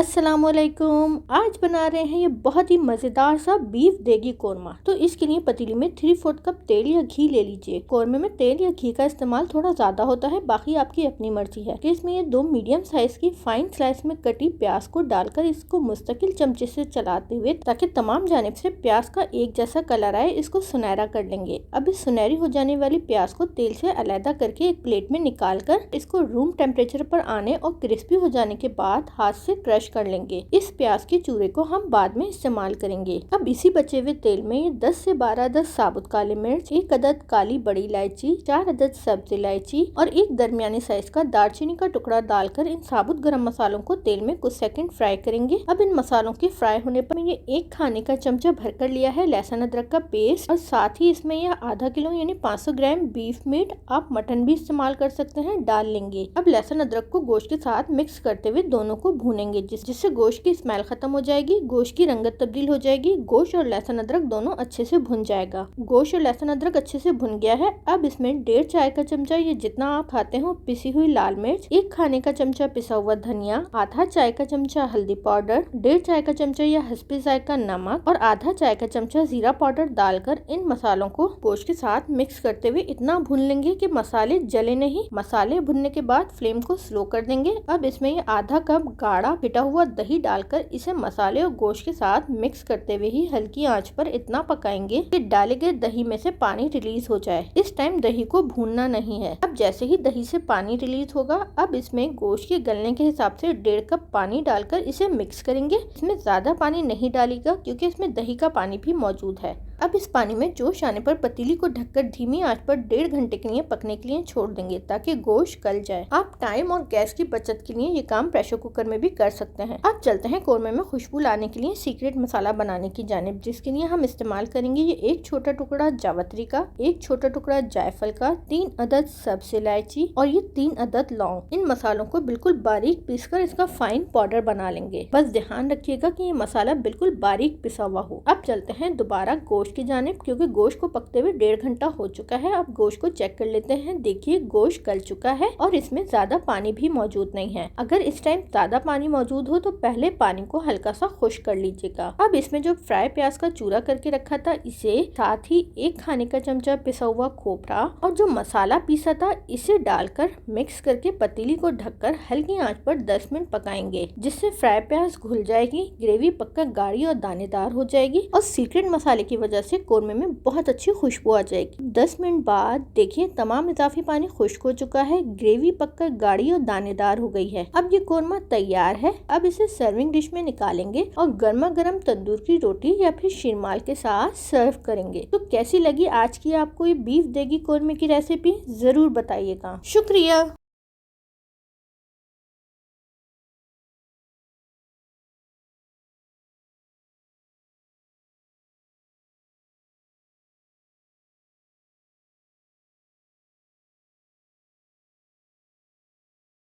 अस्सलामुअलैकुम। आज बना रहे हैं ये बहुत ही मजेदार सा बीफ देगी कोरमा। तो इसके लिए पतीली में 3/4 कप तेल या घी ले लीजिए। कोरमे में तेल या घी का इस्तेमाल थोड़ा ज्यादा होता है, बाकी आपकी अपनी मर्जी है। तो इसमें ये 2 मीडियम साइज की फाइन स्लाइस में कटी प्याज को डालकर इसको मुस्तकिल चमचे से चलाते हुए ताकि तमाम जानिब से प्याज का एक जैसा कलर आए, इसको सुनहरा कर लेंगे। अब इस सुनहरी हो जाने वाली प्याज को तेल से अलहदा करके एक प्लेट में निकाल कर इसको रूम टेम्परेचर पर आने और क्रिस्पी हो जाने के बाद हाथ से क्रश कर लेंगे। इस प्याज के चूरे को हम बाद में इस्तेमाल करेंगे। अब इसी बचे हुए तेल में 10 से 12 अदद साबुत काली मिर्च, 1 अदद काली बड़ी इलायची, 4 अदद सब्ज इलायची और 1 दरमियानी साइज का दालचीनी का टुकड़ा डालकर इन साबुत गरम मसालों को तेल में कुछ सेकंड फ्राई करेंगे। अब इन मसालों के फ्राई होने पर ये 1 खाने का चमचा भरकर लिया है लहसुन अदरक का पेस्ट और साथ ही इसमें यह आधा किलो यानी 500 ग्राम बीफ मीट, आप मटन भी इस्तेमाल कर सकते हैं, डाल लेंगे। अब लहसुन अदरक को गोश्त के साथ मिक्स करते हुए दोनों को भूनेंगे जिससे गोश्त की स्मेल खत्म हो जाएगी, गोश्त की रंगत तब्दील हो जाएगी, गोश्त और लहसुन अदरक दोनों अच्छे से भुन जाएगा। गोश्त और लहसुन अदरक अच्छे से भुन गया है। अब इसमें 1.5 चाय का चमचा, ये जितना आप खाते हो, पिसी हुई लाल मिर्च, 1 खाने का चमचा पिसा हुआ धनिया, आधा चाय का चमचा हल्दी पाउडर, 1.5 चाय का चमचा या हस्बे जायका नमक और आधा चाय का चमचा जीरा पाउडर डालकर इन मसालों को गोश्त के साथ मिक्स करते हुए इतना भून लेंगे कि मसाले जले नहीं। मसाले भुनने के बाद फ्लेम को स्लो कर देंगे। अब इसमें ये आधा कप गाढ़ा फिटा हुआ दही डालकर इसे मसाले और गोश्त के साथ मिक्स करते हुए ही हल्की आंच पर इतना पकाएंगे कि डाले गए दही में से पानी रिलीज हो जाए। इस टाइम दही को भूनना नहीं है। अब जैसे ही दही से पानी रिलीज होगा, अब इसमें गोश्त के गलने के हिसाब से 1.5 कप पानी डालकर इसे मिक्स करेंगे। इसमें ज्यादा पानी नहीं डालेगा क्योंकि इसमें दही का पानी भी मौजूद है। अब इस पानी में जोश आने पर पतीली को ढककर धीमी आंच पर 1.5 घंटे के लिए पकने के लिए छोड़ देंगे ताकि गोश्त गल जाए। आप टाइम और गैस की बचत के लिए ये काम प्रेशर कुकर में भी कर सकते हैं। अब चलते हैं कोरमे में खुशबू लाने के लिए सीक्रेट मसाला बनाने की जानिब, जिसके लिए हम इस्तेमाल करेंगे ये 1 छोटा टुकड़ा जावित्री का, 1 छोटा टुकड़ा जायफल का, 3 अदद सब्ज इलायची और ये 3 अदद लौंग। इन मसालों को बिल्कुल बारीक पीसकर इसका फाइन पाउडर बना लेंगे। बस ध्यान रखिएगा कि ये मसाला बिल्कुल बारीक पिसा हुआ हो। अब चलते हैं दोबारा गोश्त की जानिब, क्योंकि गोश्त को पकते हुए 1.5 घंटा हो चुका है। अब गोश्त को चेक कर लेते हैं। देखिए गोश्त गल चुका है और इसमें ज्यादा पानी भी मौजूद नहीं है। अगर इस टाइम ज्यादा पानी मौजूद हो तो पहले पानी को हल्का सा खुश्क कर लीजिएगा। अब इसमें जो फ्राई प्याज का चूरा करके रखा था इसे, साथ ही 1 खाने का चमचा पिसा हुआ खोपरा और जो मसाला पीसा था इसे डालकर मिक्स करके पतीली को ढककर हल्की आंच पर 10 मिनट पकाएंगे, जिससे फ्राई प्याज घुल जाएगी, ग्रेवी पक्का गाढ़ी और दानेदार हो जाएगी और सीक्रेट मसाले की वजह से कोरमे में बहुत अच्छी खुशबू आ जाएगी। 10 मिनट बाद देखिए तमाम इजाफी पानी खुश्क हो चुका है, ग्रेवी पक्का गाढ़ी और दानेदार हो गई है। अब ये कोरमा तैयार है। अब इसे सर्विंग डिश में निकालेंगे और गर्मा गर्म तंदूर की रोटी या फिर शीरमाल के साथ सर्व करेंगे। तो कैसी लगी आज की आपको ये बीफ देगी कोरमे की रेसिपी, जरूर बताइएगा। शुक्रिया।